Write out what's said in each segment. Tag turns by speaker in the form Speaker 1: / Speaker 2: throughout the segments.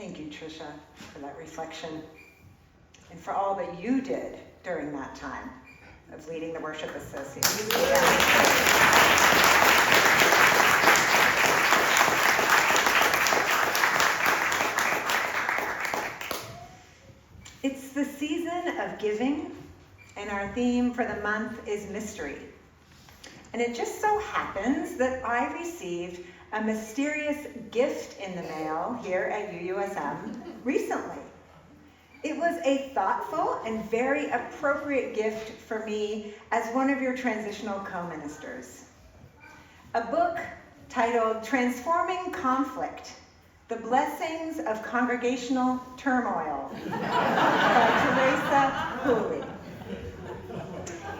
Speaker 1: Thank you, Tricia, for that reflection and for all that you did during that time of leading the Worship Association. It's the season of giving, and our theme for the month is mystery. And it just so happens that I received a mysterious gift in the mail here at UUSM recently. It was a thoughtful and very appropriate gift for me as one of your transitional co-ministers. A book titled Transforming Conflict, The Blessings of Congregational Turmoil by Teresa Hooley.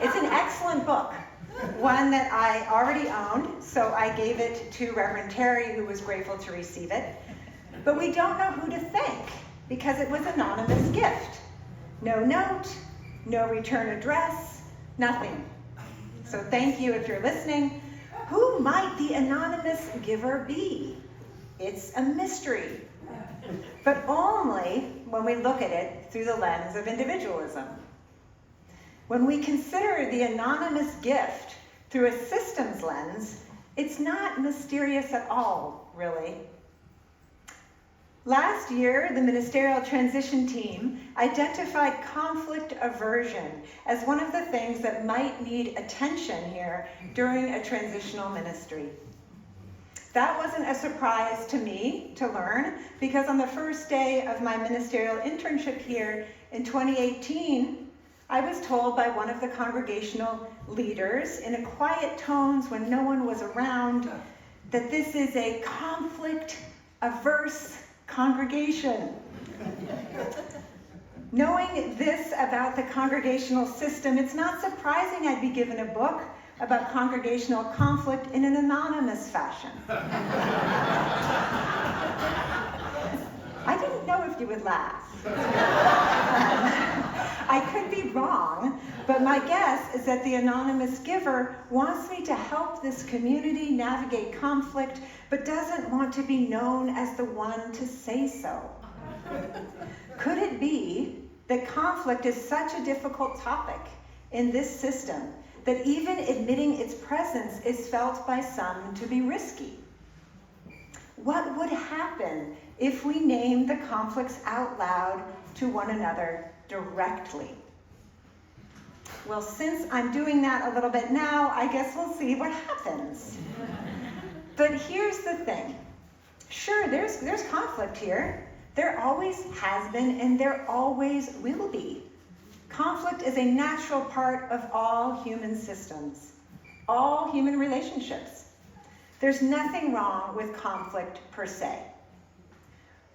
Speaker 1: It's an excellent book, one that I already owned, so I gave it to Reverend Terry, who was grateful to receive it. But we don't know who to thank because it was an anonymous gift. No note, no return address, nothing. So thank you if you're listening. Who might the anonymous giver be? It's a mystery, but only when we look at it through the lens of individualism. When we consider the anonymous gift through a systems lens, it's not mysterious at all, really. Last year, the ministerial transition team identified conflict aversion as one of the things that might need attention here during a transitional ministry. That wasn't a surprise to me to learn, because on the first day of my ministerial internship here in 2018, I was told by one of the congregational leaders in a quiet tones when no one was around that this is a conflict-averse congregation. Knowing this about the congregational system, it's not surprising I'd be given a book about congregational conflict in an anonymous fashion. I didn't know if you would laugh. I could be wrong, but my guess is that the anonymous giver wants me to help this community navigate conflict, but doesn't want to be known as the one to say so. Could it be that conflict is such a difficult topic in this system that even admitting its presence is felt by some to be risky? What would happen if we named the conflicts out loud to one another directly? Well, since I'm doing that a little bit now, I guess we'll see what happens. But here's the thing. Sure, there's conflict here. There always has been, and there always will be. Conflict is a natural part of all human systems, all human relationships. There's nothing wrong with conflict per se.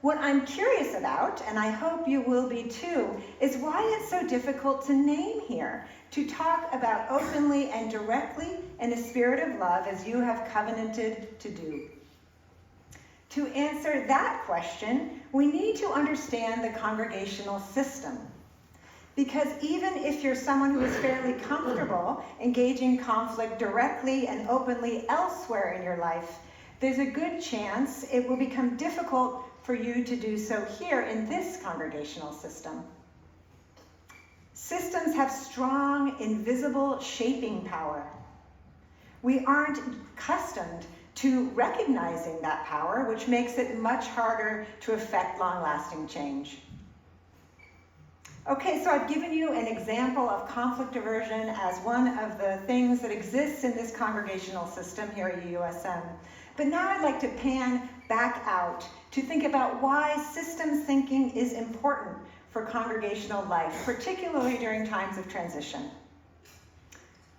Speaker 1: What I'm curious about, and I hope you will be too, is why it's so difficult to name here, to talk about openly and directly in a spirit of love as you have covenanted to do. To answer that question, we need to understand the congregational system. Because even if you're someone who is fairly comfortable engaging conflict directly and openly elsewhere in your life, there's a good chance it will become difficult for you to do so here in this congregational system. Systems have strong, invisible shaping power. We aren't accustomed to recognizing that power, which makes it much harder to affect long-lasting change. Okay, so I've given you an example of conflict aversion as one of the things that exists in this congregational system here at UUSM. But now I'd like to pan back out to think about why systems thinking is important for congregational life, particularly during times of transition.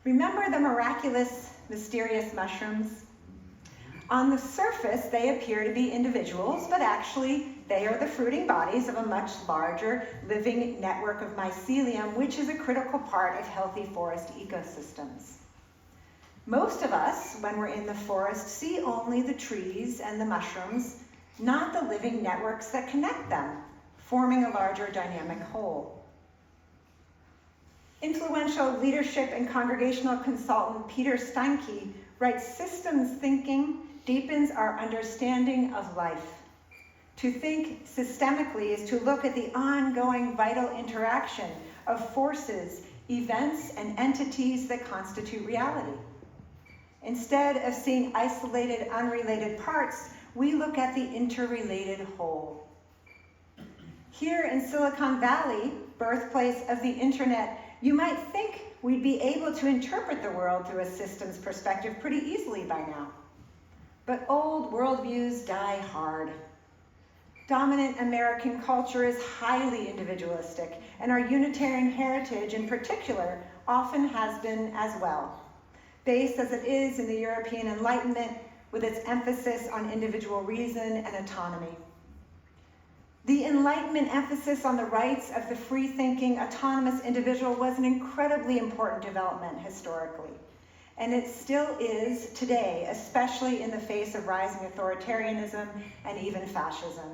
Speaker 1: Remember the miraculous, mysterious mushrooms? On the surface, they appear to be individuals, but actually they are the fruiting bodies of a much larger living network of mycelium, which is a critical part of healthy forest ecosystems. Most of us, when we're in the forest, see only the trees and the mushrooms, not the living networks that connect them, forming a larger dynamic whole. Influential leadership and congregational consultant Peter Steinke writes, systems thinking deepens our understanding of life. To think systemically is to look at the ongoing vital interaction of forces, events, and entities that constitute reality. Instead of seeing isolated, unrelated parts, we look at the interrelated whole. Here in Silicon Valley, birthplace of the internet, you might think we'd be able to interpret the world through a systems perspective pretty easily by now. But old worldviews die hard. Dominant American culture is highly individualistic, and our Unitarian heritage in particular often has been as well, based as it is in the European Enlightenment with its emphasis on individual reason and autonomy. The Enlightenment emphasis on the rights of the free-thinking, autonomous individual was an incredibly important development historically, and it still is today, especially in the face of rising authoritarianism and even fascism.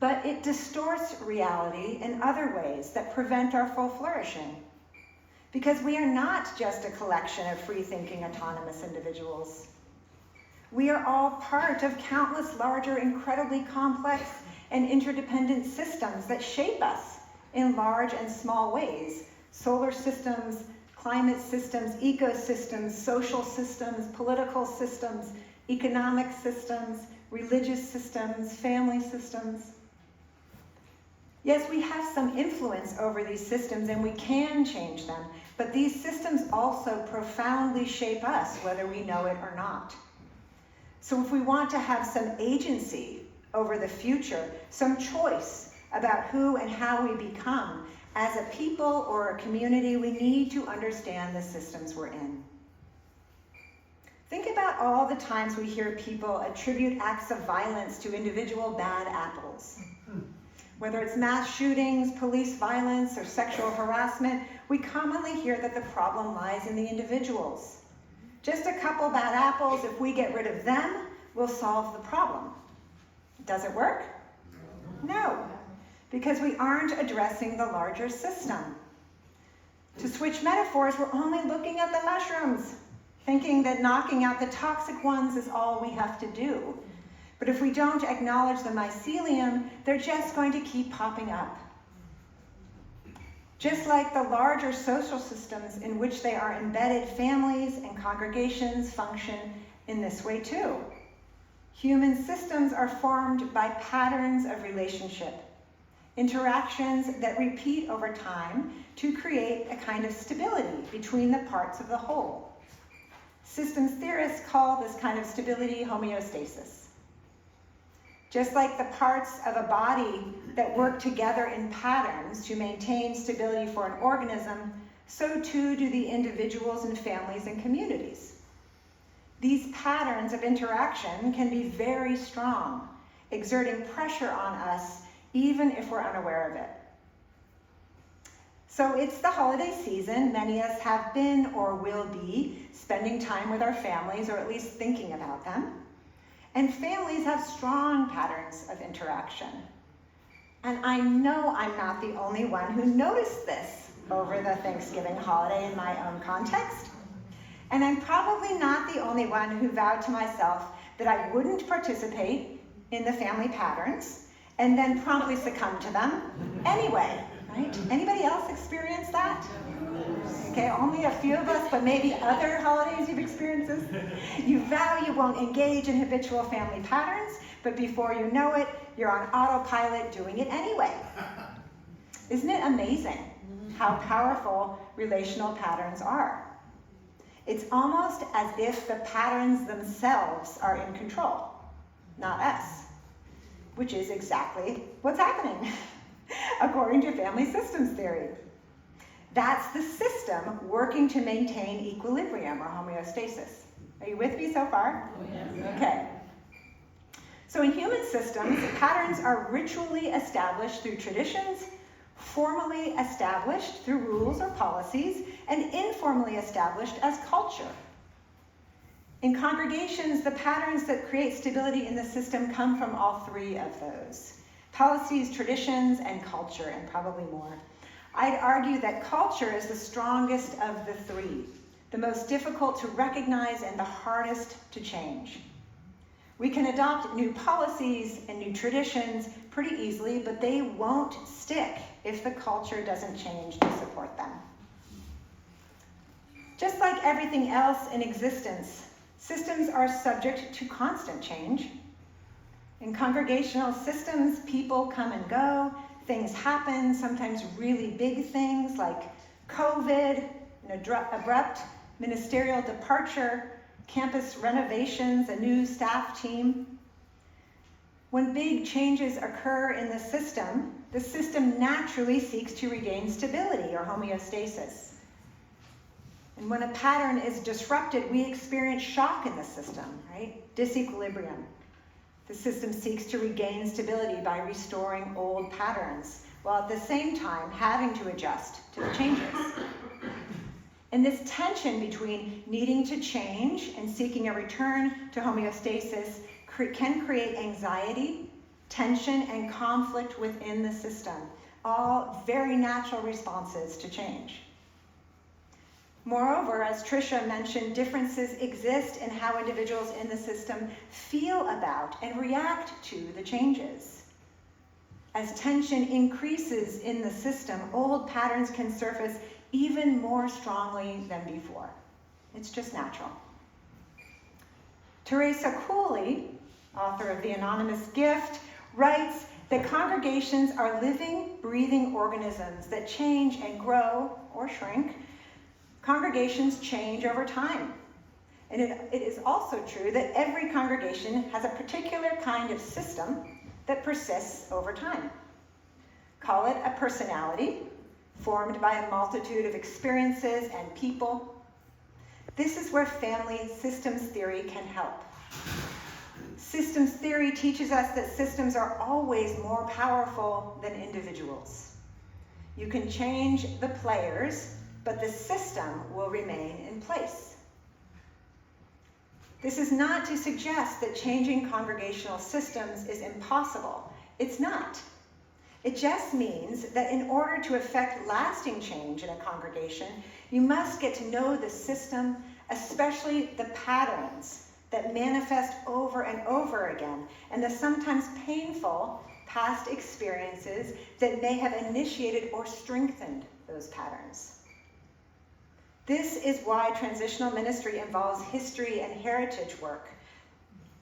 Speaker 1: But it distorts reality in other ways that prevent our full flourishing. Because we are not just a collection of free-thinking, autonomous individuals. We are all part of countless larger, incredibly complex and interdependent systems that shape us in large and small ways. Solar systems, climate systems, ecosystems, social systems, political systems, economic systems, religious systems, family systems. Yes, we have some influence over these systems and we can change them, but these systems also profoundly shape us, whether we know it or not. So if we want to have some agency over the future, some choice about who and how we become, as a people or a community, we need to understand the systems we're in. Think about all the times we hear people attribute acts of violence to individual bad apples. Whether it's mass shootings, police violence, or sexual harassment, we commonly hear that the problem lies in the individuals. Just a couple bad apples, if we get rid of them, we'll solve the problem. Does it work? No, because we aren't addressing the larger system. To switch metaphors, we're only looking at the mushrooms, thinking that knocking out the toxic ones is all we have to do. But if we don't acknowledge the mycelium, they're just going to keep popping up. Just like the larger social systems in which they are embedded, families and congregations function in this way too. Human systems are formed by patterns of relationship, interactions that repeat over time to create a kind of stability between the parts of the whole. Systems theorists call this kind of stability homeostasis. Just like the parts of a body that work together in patterns to maintain stability for an organism, so too do the individuals and families and communities. These patterns of interaction can be very strong, exerting pressure on us even if we're unaware of it. So it's the holiday season. Many of us have been or will be spending time with our families, or at least thinking about them. And families have strong patterns of interaction. And I know I'm not the only one who noticed this over the Thanksgiving holiday in my own context. And I'm probably not the only one who vowed to myself that I wouldn't participate in the family patterns and then promptly succumb to them anyway, right? Anybody else experience that? Okay, only a few of us, but maybe other holidays you've experienced this. You vow you won't engage in habitual family patterns, but before you know it, you're on autopilot doing it anyway. Isn't it amazing how powerful relational patterns are? It's almost as if the patterns themselves are in control, not us, which is exactly what's happening, according to family systems theory. That's the system working to maintain equilibrium or homeostasis. Are you with me so far?
Speaker 2: Oh, yes.
Speaker 1: Okay. So in human systems, patterns are ritually established through traditions, formally established through rules or policies, and informally established as culture. In congregations, the patterns that create stability in the system come from all three of those: policies, traditions, and culture, and probably more. I'd argue that culture is the strongest of the three, the most difficult to recognize and the hardest to change. We can adopt new policies and new traditions pretty easily, but they won't stick if the culture doesn't change to support them. Just like everything else in existence, systems are subject to constant change. In congregational systems, people come and go, things happen, sometimes really big things like COVID, an abrupt ministerial departure, campus renovations, a new staff team. When big changes occur in the system naturally seeks to regain stability or homeostasis. And when a pattern is disrupted, we experience shock in the system, right? Disequilibrium. The system seeks to regain stability by restoring old patterns, while at the same time having to adjust to the changes. And this tension between needing to change and seeking a return to homeostasis can create anxiety, tension, and conflict within the system, all very natural responses to change. Moreover, as Tricia mentioned, differences exist in how individuals in the system feel about and react to the changes. As tension increases in the system, old patterns can surface even more strongly than before. It's just natural. Teresa Cooley, author of The Anonymous Gift, writes that congregations are living, breathing organisms that change and grow or shrink. Congregations change over time. And it is also true that every congregation has a particular kind of system that persists over time. Call it a personality, formed by a multitude of experiences and people. This is where family systems theory can help. Systems theory teaches us that systems are always more powerful than individuals. You can change the players, but the system will remain in place. This is not to suggest that changing congregational systems is impossible. It's not. It just means that in order to effect lasting change in a congregation, you must get to know the system, especially the patterns that manifest over and over again, and the sometimes painful past experiences that may have initiated or strengthened those patterns. This is why transitional ministry involves history and heritage work,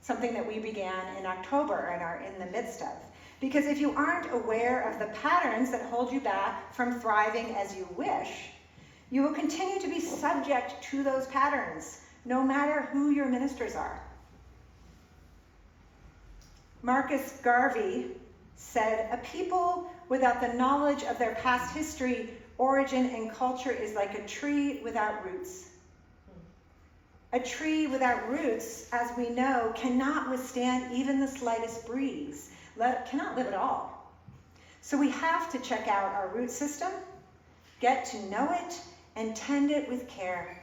Speaker 1: something that we began in October and are in the midst of. Because if you aren't aware of the patterns that hold you back from thriving as you wish, you will continue to be subject to those patterns, no matter who your ministers are. Marcus Garvey said, "A people without the knowledge of their past history, origin, and culture is like a tree without roots." A tree without roots, as we know, cannot withstand even the slightest breeze, cannot live at all. So we have to check out our root system, get to know it, and tend it with care.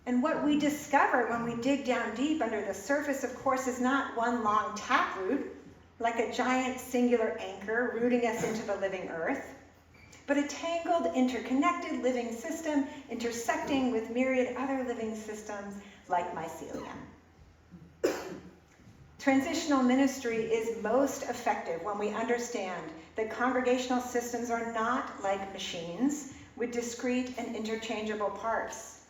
Speaker 1: And what we discover when we dig down deep under the surface, of course, is not one long taproot, like a giant singular anchor rooting us into the living earth, but a tangled, interconnected living system intersecting with myriad other living systems like mycelium. Transitional ministry is most effective when we understand that congregational systems are not like machines with discrete and interchangeable parts.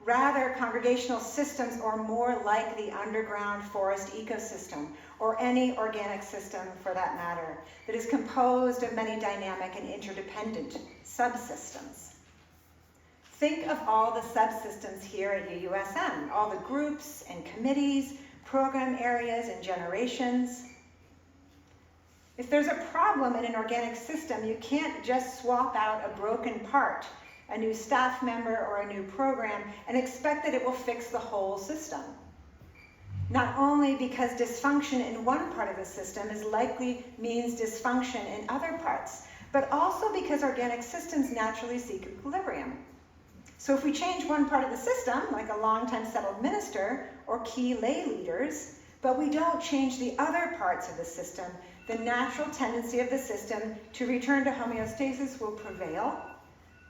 Speaker 1: Rather, congregational systems are more like the underground forest ecosystem, or any organic system for that matter, that is composed of many dynamic and interdependent subsystems. Think of all the subsystems here at UUSM, all the groups and committees, program areas, and generations. If there's a problem in an organic system, you can't just swap out a broken part, a new staff member or a new program, and expect that it will fix the whole system. Not only because dysfunction in one part of the system is likely means dysfunction in other parts, but also because organic systems naturally seek equilibrium. So if we change one part of the system, like a long-time settled minister or key lay leaders, but we don't change the other parts of the system, the natural tendency of the system to return to homeostasis will prevail.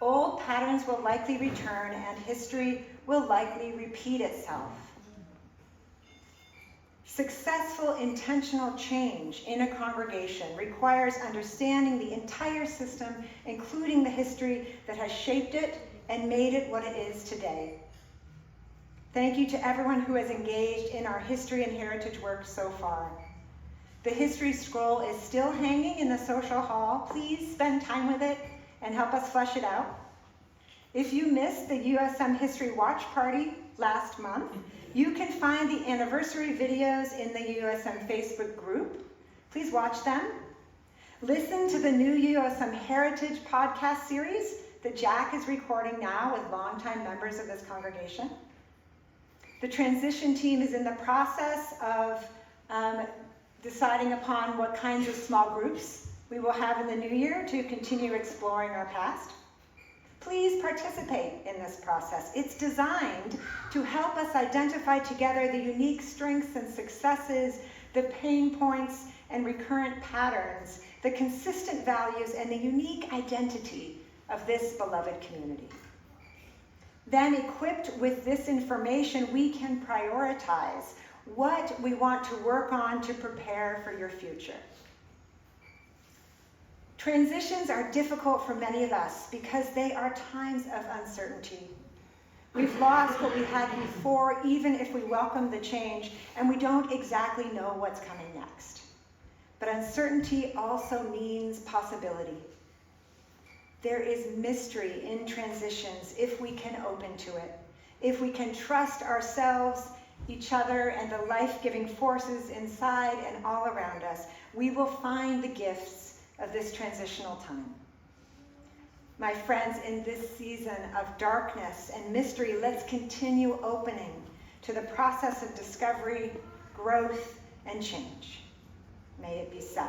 Speaker 1: Old patterns will likely return, and history will likely repeat itself. Successful intentional change in a congregation requires understanding the entire system, including the history that has shaped it and made it what it is today. Thank you to everyone who has engaged in our history and heritage work so far. The history scroll is still hanging in the social hall. Please spend time with it and help us flesh it out. If you missed the USM History Watch Party last month, you can find the anniversary videos in the USM Facebook group. Please watch them. Listen to the new USM Heritage podcast series that Jack is recording now with longtime members of this congregation. The transition team is in the process of deciding upon what kinds of small groups we will have in the new year to continue exploring our past. Please participate in this process. It's designed to help us identify together the unique strengths and successes, the pain points and recurrent patterns, the consistent values, and the unique identity of this beloved community. Then, equipped with this information, we can prioritize what we want to work on to prepare for your future. Transitions are difficult for many of us because they are times of uncertainty. We've lost what we had before, even if we welcome the change, and we don't exactly know what's coming next. But uncertainty also means possibility. There is mystery in transitions if we can open to it, if we can trust ourselves, each other, and the life-giving forces inside and all around us. We will find the gifts of this transitional time. My friends, in this season of darkness and mystery, let's continue opening to the process of discovery, growth, and change. May it be so.